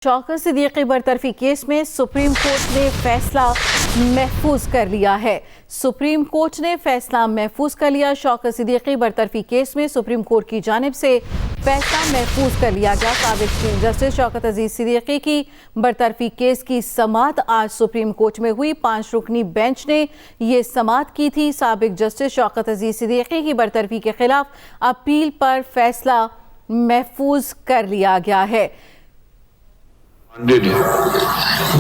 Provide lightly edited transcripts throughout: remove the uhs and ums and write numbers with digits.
شوکت صدیقی برطرفی کیس میں supreme court نے فیصلہ محفوظ کر لیا ہے۔ سپریم کورٹ نے فیصلہ محفوظ کر لیا۔ شوکت صدیقی برطرفی کیس میں سپریم کورٹ کی جانب سے فیصلہ محفوظ کر لیا گیا۔ سابق چیف جسٹس شوکت عزیز صدیقی کی برطرفی کیس کی سماعت آج سپریم کورٹ میں ہوئی۔ 5 رکنی بینچ نے یہ سماعت کی تھی۔ سابق جسٹس شوکت عزیز صدیقی کی برطرفی کے خلاف اپیل پر فیصلہ محفوظ کر لیا گیا ہے۔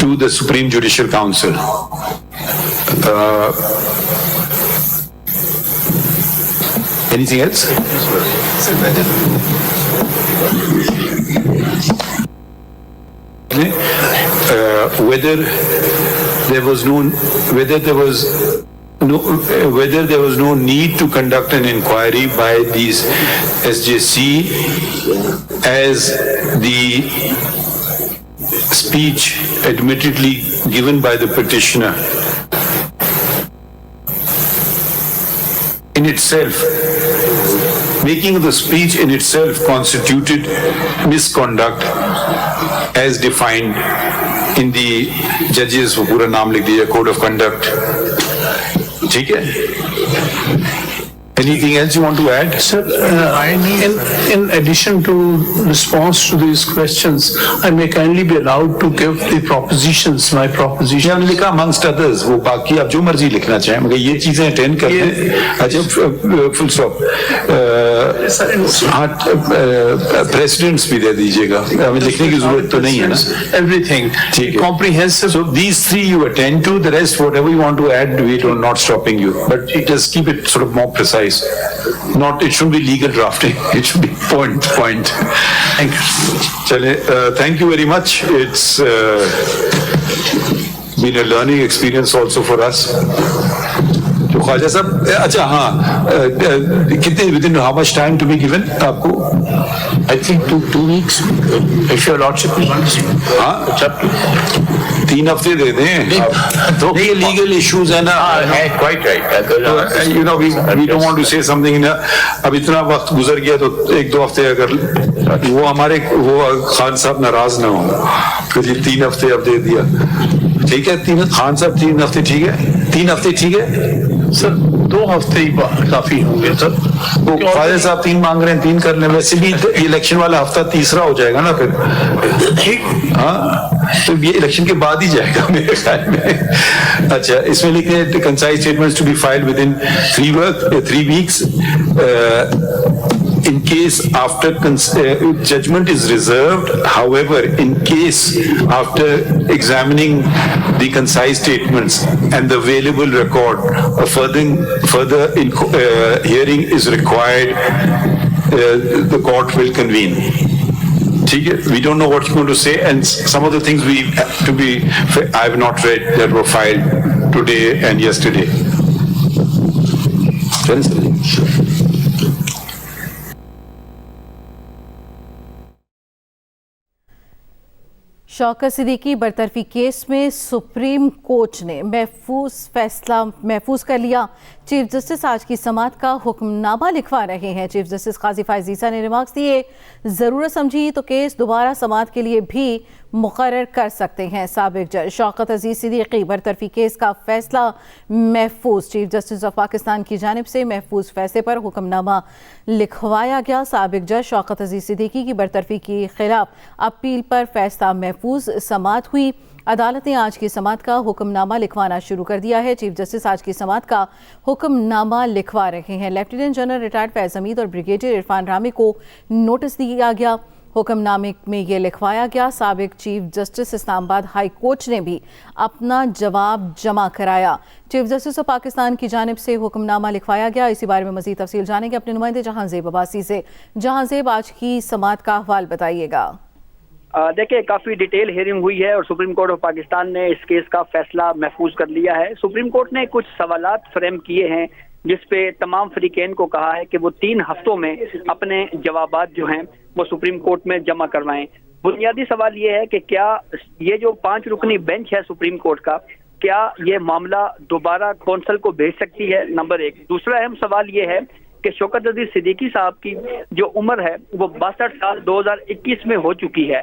To the Supreme Judicial Council. Anything else? Whether there was no need to conduct an inquiry by these SJC as the speech admittedly given by the petitioner in itself, making the speech in itself constituted misconduct as defined in the judges wo pura naam likh diya code of conduct. theek hai? Anything else you want to add? Sir, in addition to response to these questions, I may kindly be allowed to give the propositions, my proposition. ہم نے لکھا amongst others, وہ باقی آپ جو مرضی لکھنا چاہیں مگر یہ چیزیں اٹینڈ کر دیں۔ اچھا فل اسٹاپ۔ ہاں پریسیڈنٹس بھی دے دیجیے گا، ہمیں لکھنے کی ضرورت تو نہیں ہے نا۔ Everything. ٹھیک ہے۔ Comprehensive. So these 3 you attend to, the rest whatever you want to add, we are not stopping you, but just keep it sort of more precise. Not, it shouldn't be legal drafting, it should be point. Thank you. چلیں thank you very much. It's been a learning experience also for us. تو خواجہ صاحب اچھا ہاں کتنے within how much time to be given آپ کو؟ I think 2 weeks. If your lordship wants. ہاں 3 ہفتے دے دیں۔ یہ لیگل ایشوز ہیں نا۔ Quite right. You know, we don't want to say something in اب اتنا وقت گزر گیا تو 1-2 ہفتے اگر وہ ہمارے وہ خان صاحب ناراض نہ ہوں کہ یہ 3 ہفتے اب دے دیا۔ ٹھیک ہے خان صاحب 3 ہفتے ٹھیک ہے؟ 3 ہفتے ٹھیک ہے سر؟ 2 ہفتے ہی کافی ہوں گے سر۔ تو خواجہ صاحب 3 مانگ رہے ہیں، 3 کر لیں۔ ویسے بھی الیکشن والا ہفتہ تیسرا ہو جائے گا نا پھر۔ ٹھیک ہاں تو یہ الیکشن کے بعد ہی جائے گا میرے خیال میں۔ اچھا اس میں لکھے concise statements to be filed within 3 weeks in case after judgment is reserved. However, in case after examining the concise statements and the available record, a further hearing is required, the court will convene. We don't know what you're going to say, and some of the things I have not read that were filed today and yesterday. Shaukat Siddiqui برطرفی case میں supreme court نے فیصلہ محفوظ کر لیا۔ Chief justice آج کی سماعت کا حکم نامہ لکھوا رہے ہیں۔ چیف جسٹس قاضی فائز عیسیٰ نے ریمارکس دیے، ضرورت سمجھی تو کیس دوبارہ سماعت کے لیے بھی مقرر کر سکتے ہیں۔ سابق جج شوکت عزیز صدیقی برطرفی کیس کا فیصلہ محفوظ۔ چیف جسٹس آف پاکستان کی جانب سے محفوظ فیصلے پر حکم نامہ لکھوایا گیا۔ سابق جج شوکت عزیز صدیقی کی برطرفی کے خلاف اپیل پر فیصلہ محفوظ سماعت ہوئی۔ عدالت نے آج کی سماعت کا حکم نامہ لکھوانا شروع کر دیا ہے۔ چیف جسٹس آج کی سماعت کا حکم نامہ لکھوا رہے ہیں۔ لیفٹیننٹ جنرل ریٹائرڈ فیض حمید اور بریگیڈیئر عرفان رامی کو نوٹس دیا گیا۔ حکم نامے میں یہ لکھوایا گیا، سابق چیف جسٹس اسلام آباد ہائی کورٹ نے بھی اپنا جواب جمع کرایا۔ چیف جسٹس آف پاکستان کی جانب سے حکم نامہ لکھوایا گیا۔ اسی بارے میں مزید تفصیل جانیں گے اپنے نمائندے جہاں زیب عباسی سے۔ جہاں زیب آج کی سماعت کا احوال بتائیے گا۔ دیکھیں کافی ڈیٹیل ہیئرنگ ہوئی ہے اور سپریم کورٹ آف پاکستان نے اس کیس کا فیصلہ محفوظ کر لیا ہے۔ سپریم کورٹ نے کچھ سوالات فریم کیے ہیں جس پہ تمام فریقین کو کہا ہے کہ وہ 3 ہفتوں میں اپنے جوابات جو ہیں وہ سپریم کورٹ میں جمع کروائیں۔ بنیادی سوال یہ ہے کہ کیا یہ جو 5 رکنی بینچ ہے سپریم کورٹ کا، کیا یہ معاملہ دوبارہ کونسل کو بھیج سکتی ہے؟ نمبر 1۔ دوسرا اہم سوال یہ ہے کہ شوکت عزیز صدیقی صاحب کی جو عمر ہے وہ 62 سال 2021 میں ہو چکی ہے،